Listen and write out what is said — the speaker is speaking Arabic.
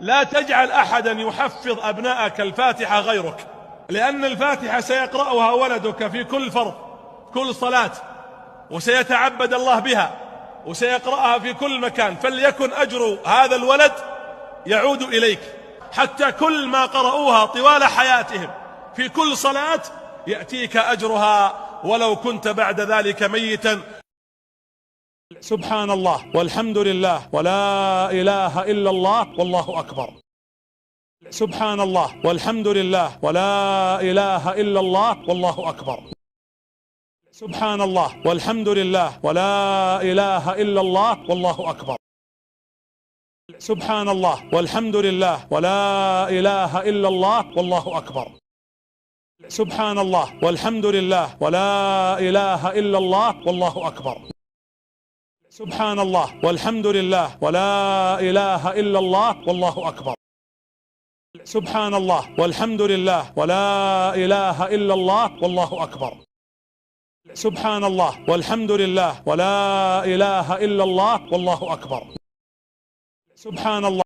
لا تجعل أحدا يحفظ أبناءك الفاتحة غيرك، لأن الفاتحة سيقرأها ولدك في كل فرض، كل صلاة، وسيتعبد الله بها، وسيقرأها في كل مكان، فليكن أجر هذا الولد يعود إليك، حتى كل ما قرأوها طوال حياتهم في كل صلاة يأتيك أجرها ولو كنت بعد ذلك ميتا. سبحان الله والحمد لله ولا إله إلا الله والله أكبر. سبحان الله والحمد لله ولا إله إلا الله والله أكبر. سبحان الله والحمد لله ولا إله إلا الله والله أكبر. سبحان الله والحمد لله ولا إله إلا الله والله أكبر. سبحان الله والحمد لله ولا إله إلا الله والله أكبر. سبحان الله والحمد لله ولا إله إلا الله والله أكبر. سبحان الله والحمد لله ولا إله إلا الله والله أكبر. سبحان الله والحمد لله ولا إله إلا الله والله أكبر. سبحان الله.